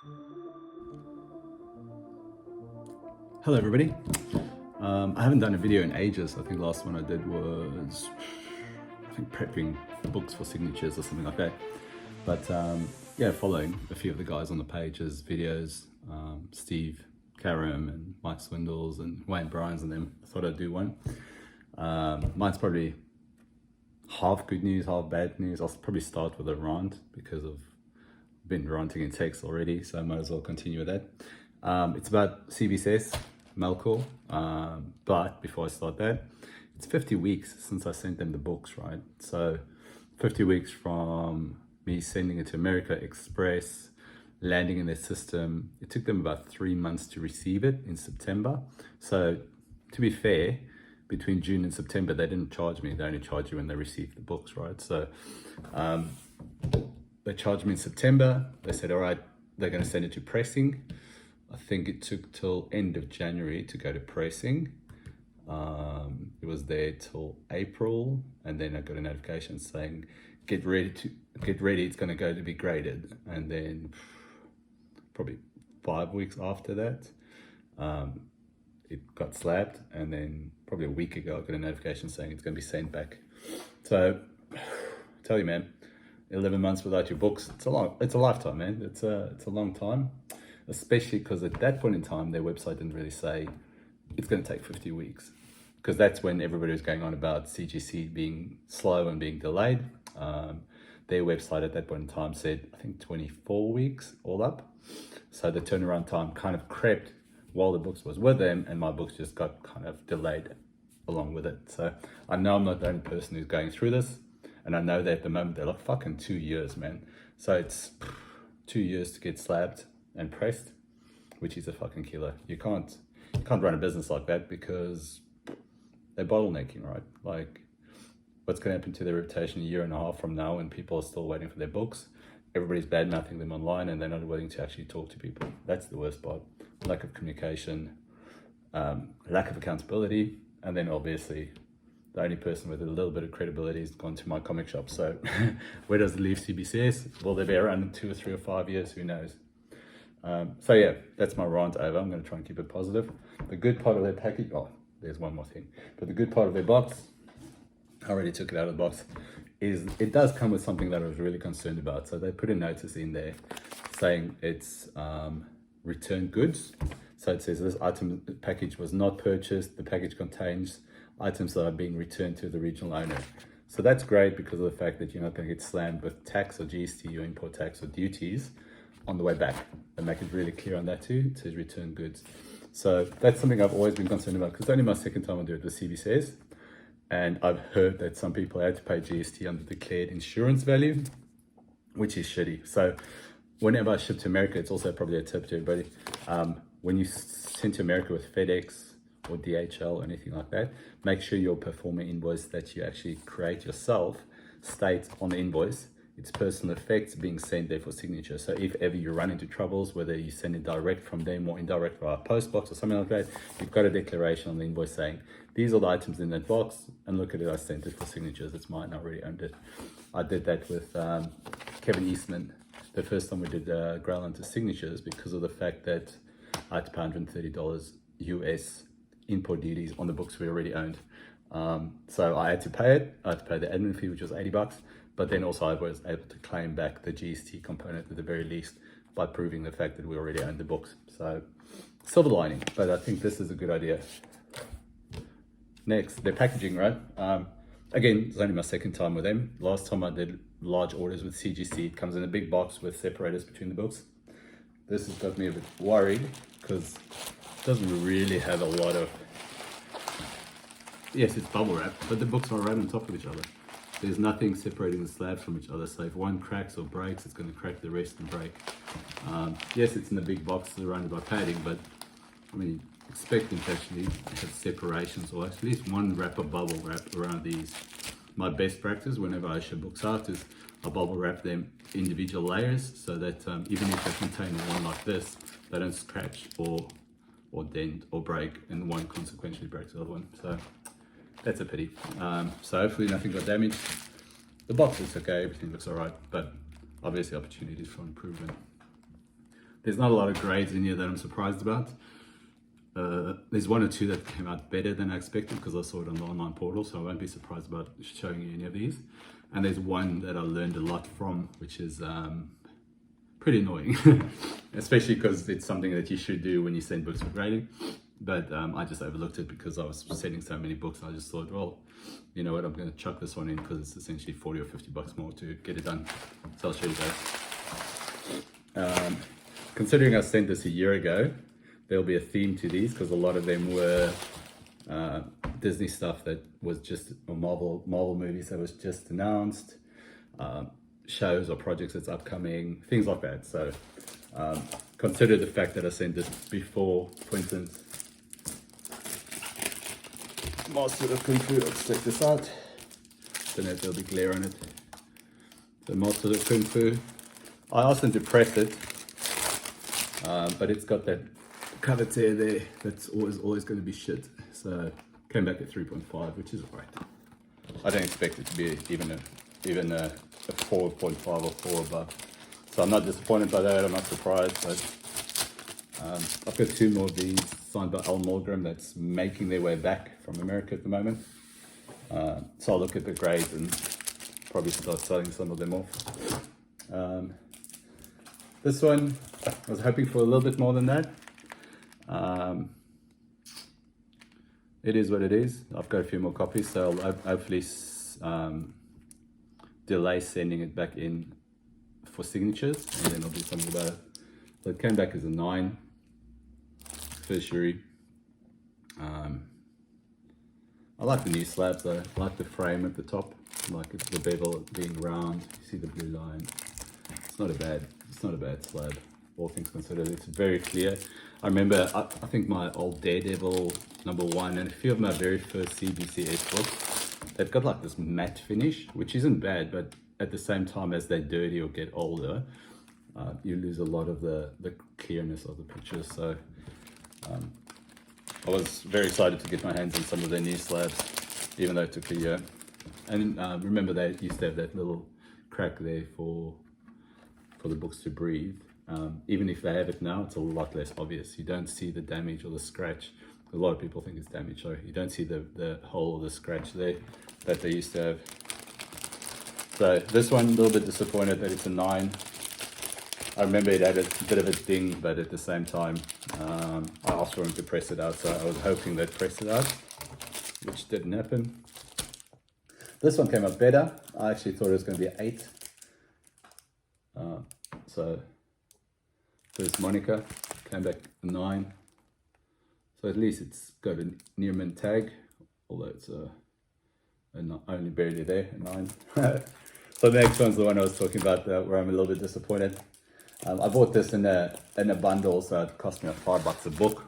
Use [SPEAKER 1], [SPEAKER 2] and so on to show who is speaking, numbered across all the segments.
[SPEAKER 1] Hello everybody. I haven't done a video in ages. I think the last one I did was, prepping books for signatures or something like that. But yeah, following a few of the guys on the page's videos, Steve Karam and Mike Swindles and Wayne Bryans and them. I thought I'd do one. Mine's probably half good news, half bad news. I'll probably start with a rant because I've been ranting in text already, so I might as well continue with that. It's about CBCS, Melkor, but before I start that, it's 50 weeks since I sent them the books, right? So 50 weeks from me sending it to America Express, landing in their system. It took them about 3 months to receive it in September. So to be fair, between June and September, they didn't charge me. They only charge you when they receive the books, right? So they charged me in September. They said, all right, they're going to send it to pressing. I think it took till end of January to go to pressing. It was there till April, and then I got a notification saying, get ready, it's going to go to be graded. And then probably 5 weeks after that, it got slabbed, and then probably a week ago I got a notification saying it's going to be sent back. So I tell you, man, 11 months without your books, it's a lifetime, man. It's a long time, especially because at that point in time their website didn't really say it's going to take 50 weeks, because that's when everybody was going on about CGC being slow and being delayed. Their website at that point in time said, I think 24 weeks all up. So the turnaround time kind of crept while the books was with them, and my books just got kind of delayed along with it. So I know I'm not the only person who's going through this, and I know that at the moment they're like fucking 2 years, man. So it's 2 years to get slabbed and pressed, which is a fucking killer. You can't run a business like that because they're bottlenecking, right? Like, what's going to happen to their reputation a year and a half from now when people are still waiting for their books? Everybody's bad-mouthing them online and they're not willing to actually talk to people. That's the worst part. Lack of communication, lack of accountability, and then obviously the only person with a little bit of credibility has gone to my comic shop. So where does it leave CBCS? Will they be around in 2 or 3 or 5 years? Who knows? So yeah, that's my rant over. I'm going to try and keep it positive. The good part of their package, oh, there's one more thing. But the good part of their box, I already took it out of the box, is it does come with something that I was really concerned about. So they put a notice in there saying it's return goods. So it says this item package was not purchased. The package contains items that are being returned to the original owner. So that's great because of the fact that you're not going to get slammed with tax or GST or import tax or duties on the way back. They make it really clear on that too. It says return goods. So that's something I've always been concerned about, because it's only my second time I do it with CBCS. And I've heard that some people had to pay GST on the declared insurance value, which is shitty. So whenever I ship to America, it's also probably a tip to everybody. When you send to America with FedEx or DHL or anything like that, make sure your performer invoice that you actually create yourself states on the invoice it's personal effects being sent there for signature. So if ever you run into troubles, whether you send it direct from them or indirect via post box or something like that, you've got a declaration on the invoice saying, these are the items in that box, and look at it, I sent it for signatures, it's mine, I already owned it. I did that with Kevin Eastman, the first time we did Grail into signatures, because of the fact that I had to pay $130 US import duties on the books we already owned. So I had to pay it, I had to pay the admin fee, which was $80, but then also I was able to claim back the GST component at the very least by proving the fact that we already owned the books. So silver lining, but I think this is a good idea. Next, their packaging, right? Again, it's only my second time with them. Last time I did large orders with CGC, it comes in a big box with separators between the books. This has got me a bit worried because it doesn't really have a lot of, yes, it's bubble wrap, but the books are right on top of each other. There's nothing separating the slabs from each other, so if one cracks or breaks, it's going to crack the rest and break. Yes, it's in the big box surrounded by padding, but I mean, expect them to actually have separations, or at least one wrap of bubble wrap around these. My best practice whenever I ship books out is I bubble wrap them individual layers so that even if they contain one like this, they don't scratch or dent or break, and one consequentially breaks the other one. So that's a pity. So hopefully nothing got damaged. The box looks okay, everything looks all right, but obviously opportunities for improvement. There's not a lot of grades in here that I'm surprised about. There's one or two that came out better than I expected because I saw it on the online portal, so I won't be surprised about showing you any of these. And there's one that I learned a lot from, which is pretty annoying, especially because it's something that you should do when you send books for grading. But I just overlooked it because I was sending so many books. I just thought, well, you know what, I'm going to chuck this one in because it's essentially 40 or 50 bucks more to get it done. So I'll show you guys. Considering I sent this a year ago, there'll be a theme to these because a lot of them were Disney stuff that was just, or Marvel movies that was just announced, shows or projects that's upcoming, things like that. So consider the fact that I sent this before, for instance, Master of Kung Fu. Let's check this out. Don't know if there'll be glare on it. The Master of Kung Fu. I asked them to press it, but it's got that cover tear there that's always going to be shit. So came back at 3.5, which is alright. I don't expect it to be even a 4.5 or 4 above. So I'm not disappointed by that. I'm not surprised. But I've got two more of these signed by Al Milgram that's making their way back from America at the moment. So I'll look at the grades and probably start selling some of them off. This one, I was hoping for a little bit more than that. It is what it is. I've got a few more copies, so I'll hopefully delay sending it back in for signatures, and then I'll do something about it. So it came back as a 9, first jury. I like the new slabs though. I like the frame at the top, like it's the bevel being round. You see the blue line. It's not a bad slab, all things considered. It's very clear. I remember, I think my old Daredevil #1 and a few of my very first CBCS books, they've got like this matte finish, which isn't bad, but at the same time as they dirty or get older, you lose a lot of the clearness of the pictures. So I was very excited to get my hands on some of their new slabs, even though it took a year. And remember, they used to have that little crack there for the books to breathe. Even if they have it now, it's a lot less obvious. You don't see the damage or the scratch. A lot of people think it's damage, so you don't see the hole or the scratch there that they used to have. So this one, a little bit disappointed that it's a 9. I remember it had a bit of a ding, but at the same time, I asked for him to press it out, so I was hoping they'd press it out, which didn't happen. This one came out better. I actually thought it was going to be an 8. So first Monica came back a 9. So at least it's got a near mint tag, although it's only barely there, a 9. So the next one's the one I was talking about, where I'm a little bit disappointed. I bought this in a bundle, so it cost me like $5 a book.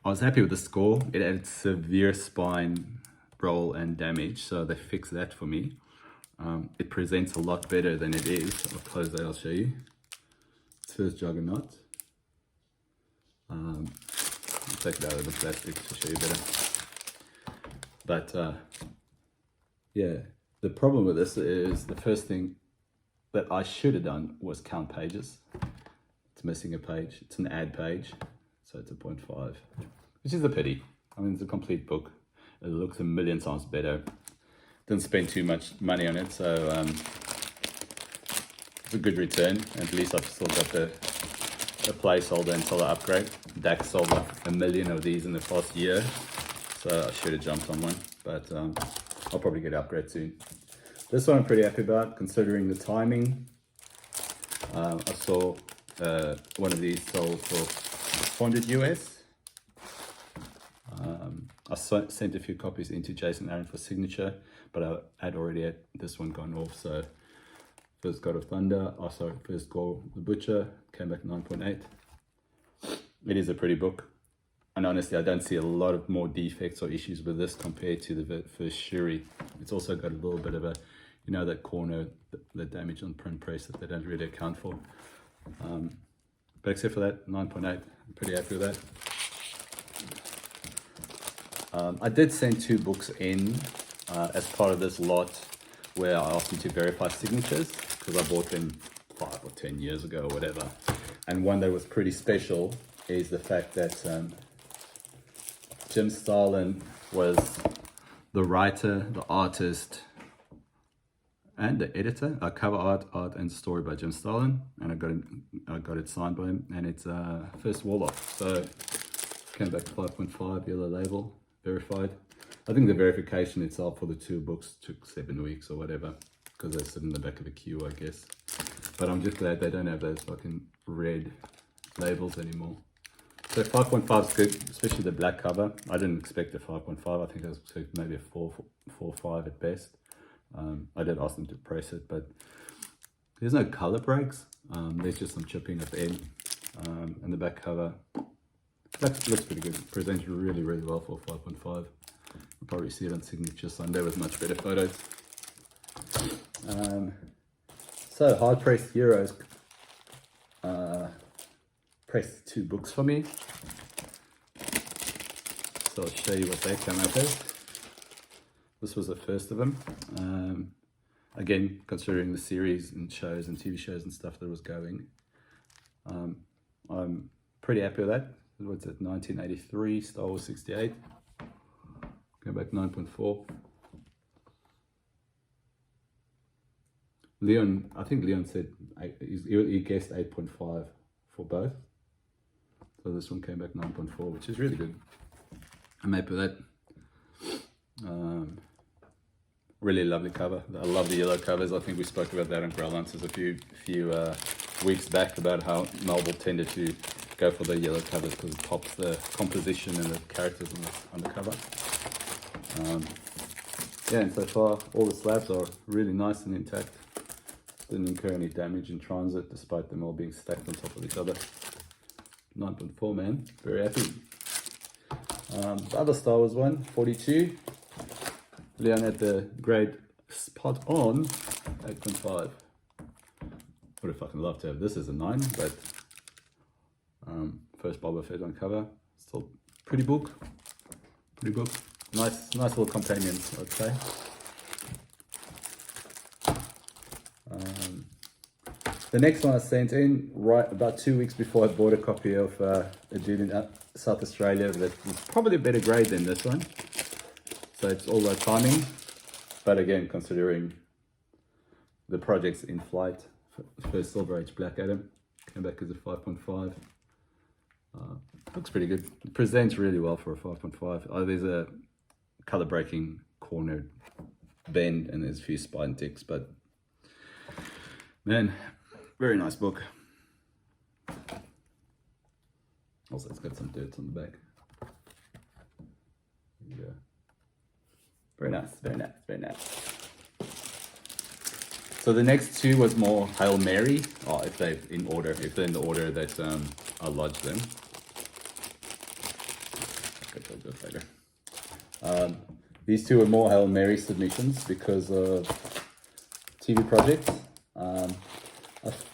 [SPEAKER 1] I was happy with the score. It had severe spine roll and damage, so they fixed that for me. It presents a lot better than it is. I'll close that, I'll show you. It's first Juggernaut. I'll take it out of the plastic to show you better. But yeah, the problem with this is the first thing that I should have done was count pages. It's missing a page. It's an ad page, so it's a 0.5, which is a pity. I mean, it's a complete book. It looks a million times better. Didn't spend too much money on it, so it's a good return. At least I've still got the placeholder until I upgrade. Dax sold like 1 million of these in the past year, so I should have jumped on one, but I'll probably get an upgrade soon. This one I'm pretty happy about, considering the timing. I saw one of these sold for 400 US. I sent a few copies into Jason Aaron for signature, but I had already had this one gone off. So first God of Thunder, first Gore the Butcher, came back 9.8. It is a pretty book. And honestly, I don't see a lot of more defects or issues with this compared to the first Shuri. It's also got a little bit of a, you know, that corner, the damage on print press that they don't really account for. But except for that, 9.8, I'm pretty happy with that. I did send 2 books in as part of this lot where I asked them to verify signatures, because I bought them 5 or 10 years ago or whatever. And one that was pretty special is the fact that Jim Starlin was the writer, the artist, and the editor. Cover art and story by Jim Starlin, and I got it signed by him, and it's first wall-off. So came back 5.5 yellow label, verified. I think the verification itself for the two books took 7 weeks or whatever, because they sit in the back of a queue, I guess. But I'm just glad they don't have those fucking red labels anymore. So 5.5 is good, especially the black cover. I didn't expect a 5.5. I think I was expecting maybe a 4 or 5 at best. I did ask them to press it, but there's no color breaks. There's just some chipping at the end. And the back cover, that looks pretty good. It presents really, really well for 5.5. You'll probably see it on Signature Sunday with much better photos. So Hard Pressed Heroes pressed 2 books for me. So I'll show you what they come out as. This was the first of them. Again, considering the series and shows and TV shows and stuff that was going, I'm pretty happy with that. What's it, 1983, Star Wars 68. Go back 9.4. Leon, I think Leon said, he guessed 8.5 for both. So this one came back 9.4, which is really good. I'm happy with that. Really lovely cover. I love the yellow covers. I think we spoke about that on Growl Answers a few weeks back about how Marvel tended to go for the yellow covers because it pops the composition and the characters on the cover. Yeah, and so far all the slabs are really nice and intact. Didn't incur any damage in transit despite them all being stacked on top of each other. 9.4, man, very happy. The other Star Wars one, 42. Leon had the grade spot on 8.5. Would have fucking loved to have this as a 9, but first Boba Fett on cover. Still pretty book. Nice little companion, I'd say. The next one I sent in right about 2 weeks before I bought a copy of a dude in South Australia that was probably a better grade than this one. So it's all about timing. But again, considering the project's in flight, first Silver Age Black Adam came back as a 5.5. Looks pretty good. It presents really well for a 5.5. Oh, there's a color breaking corner bend and there's a few spine ticks, but man, very nice book. Also, it's got some dirt on the back. There you go. Very nice, very nice, very nice. So the next two was more Hail Mary. Oh, if they're in the order that I lodged them. Okay, I'll do it later. These two are more Hail Mary submissions because of TV projects.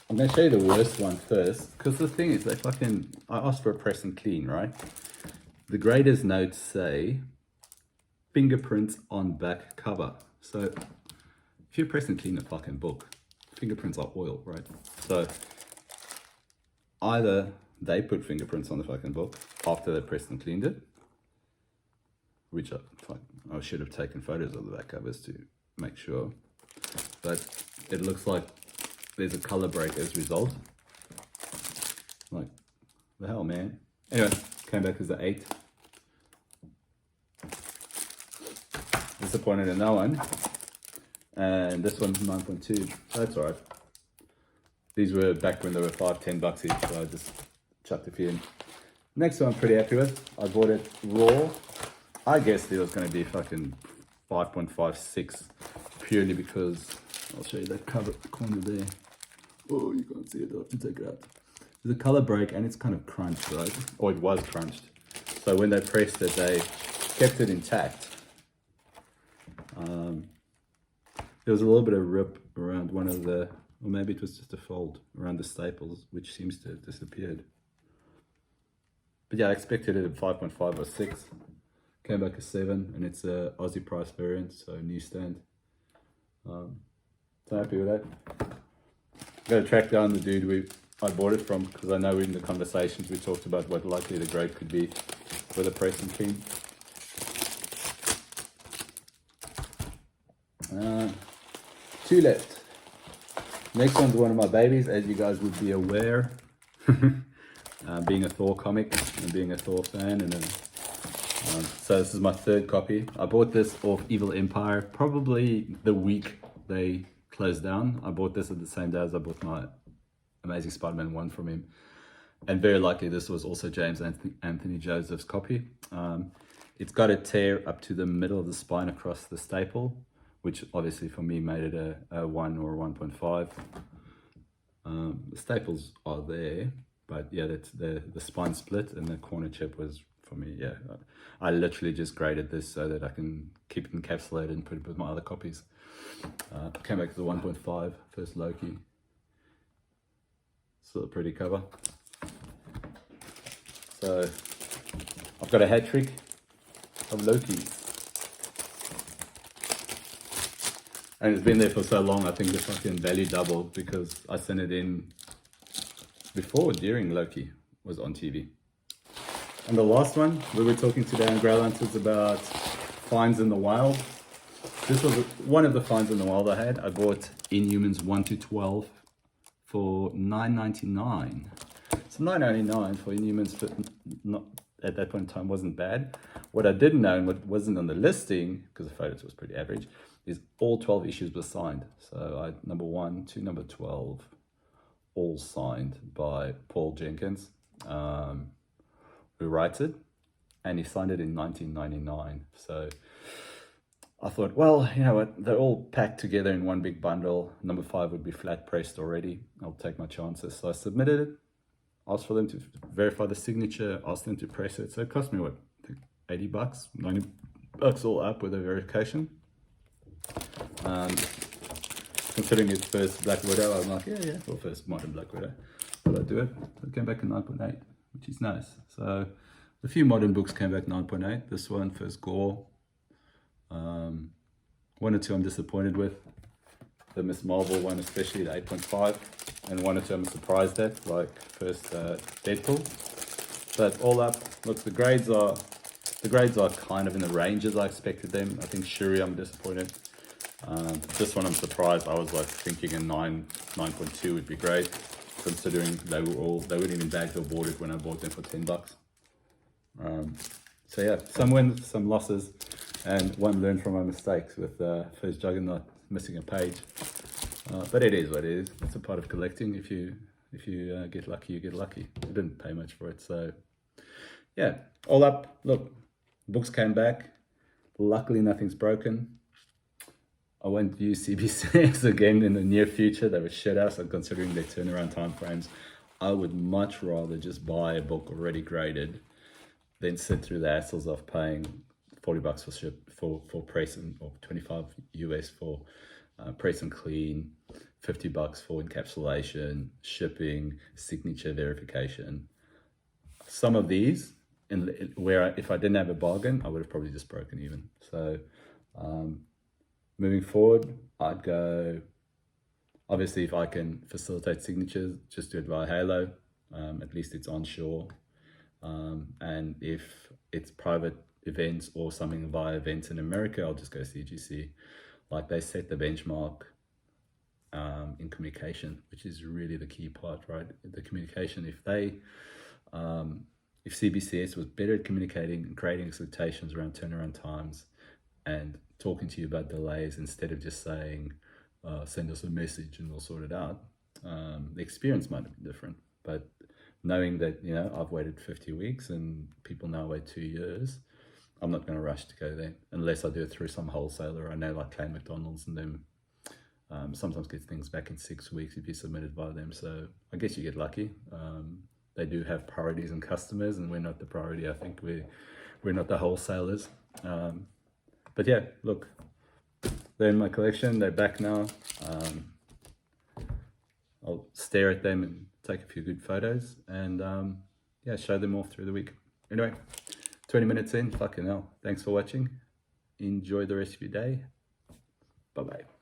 [SPEAKER 1] I'm going to show you the worst one first, because the thing is, I asked for a press and clean, right? The grader's notes say fingerprints on back cover. So if you press and clean a fucking book, fingerprints are oil, right? So either they put fingerprints on the fucking book after they pressed and cleaned it, which I should have taken photos of the back covers to make sure, but it looks like there's a color break as a result. Like, the hell, man. Anyway, came back as an 8. Disappointed in that one. And this one's 9.2. That's alright. These were back when they were $5-10 each, so I just chucked a few in. Next one I'm pretty happy with. I bought it raw. I guessed it was going to be fucking 5.56 purely because I'll show you that cover corner there. Oh, you can't see it, I'll have to take it out. There's a color break and it's kind of crunched, right? Or it was crunched. So when they pressed it, they kept it intact. There was a little bit of rip around one of the, or maybe it was just a fold around the staples, which seems to have disappeared. But yeah, I expected it at 5.5 or 6. Came back a 7, and it's a Aussie price variant, so newsstand. So happy with that. Got to track down the dude I bought it from, because I know in the conversations we talked about what likely the grade could be with a press and clean. Two left. Next one's one of my babies, as you guys would be aware. Being a Thor comic and being a Thor fan, and so this is my third copy. I bought this off Evil Empire probably the week they closed down. I bought this at the same day as I bought my Amazing Spider-Man 1 from him, and very likely this was also James Anthony Joseph's copy. It's got a tear up to the middle of the spine across the staple, which obviously for me made it a 1 or a 1.5. The staples are there, but yeah, that's the spine split and the corner chip was, for me, yeah. I literally just graded this so that I can keep it encapsulated and put it with my other copies. Came back to the 1.5, first Loki. Still a pretty cover. So I've got a hat trick of Lokis. And it's been there for so long, I think the fucking value doubled because I sent it in before, during Loki was on TV. And the last one, we were talking today on Grey Lanterns about finds in the wild. This was one of the finds in the wild I had. I bought Inhumans 1 to 12 for $9.99. So $9.99 for Inhumans, but not at that point in time wasn't bad. What I didn't know and what wasn't on the listing, because the photos was pretty average, is all 12 issues were signed. So I number 1 to number 12, all signed by Paul Jenkins, who writes it, and he signed it in 1999. So I thought, well, you know what, they're all packed together in one big bundle. Number 5 would be flat pressed already. I'll take my chances. So I submitted it, asked for them to verify the signature, asked them to press it. So it cost me, what, I think $80, $90 all up with a verification. Considering it's first Black Widow, I'm like, yeah, well, first modern Black Widow. But I do it. It came back in 9.8, which is nice. So a few modern books came back 9.8. This one, first Gore. 1 or 2 I'm disappointed with. The Miss Marvel one, especially the 8.5, and 1 or 2 I'm surprised at, like first Deadpool. But all up, look, the grades are kind of in the ranges I expected them. I think Shuri, I'm disappointed. This one I'm surprised. I was like thinking a 9.2 would be great, considering they weren't even bagged or boarded when I bought them for $10. So yeah, some wins, some losses, and one learned from my mistakes with first Juggernaut missing a page. But it is what it is. It's a part of collecting. If you get lucky, you get lucky. I didn't pay much for it, so yeah. All up, look, books came back. Luckily, nothing's broken. I won't use CBCS again in the near future. They were shit house, and considering their turnaround time frames, I would much rather just buy a book already graded than sit through the hassles of paying $40 for press and, or 25 US for press and clean, $50 for encapsulation, shipping, signature verification. Some of these, if I didn't have a bargain, I would have probably just broken even. So moving forward, I'd go, obviously if I can facilitate signatures, just do it via Halo. At least it's onshore. And if it's private events or something via events in America, I'll just go CGC. Like, they set the benchmark in communication, which is really the key part, right? The communication, if CBCS was better at communicating and creating expectations around turnaround times and talking to you about delays instead of just saying, send us a message and we'll sort it out, the experience might have been different. But knowing that, you know, I've waited 50 weeks and people now wait 2 years, I'm not going to rush to go there unless I do it through some wholesaler. I know, like Clay McDonald's and them sometimes get things back in 6 weeks if you submit it by them. So I guess you get lucky. They do have priorities and customers, and we're not the priority. I think we're not the wholesalers. But yeah, look, they're in my collection. They're back now. I'll stare at them and take a few good photos and yeah, show them off through the week. Anyway, 20 minutes in, fucking hell. Thanks for watching. Enjoy the rest of your day. Bye-bye.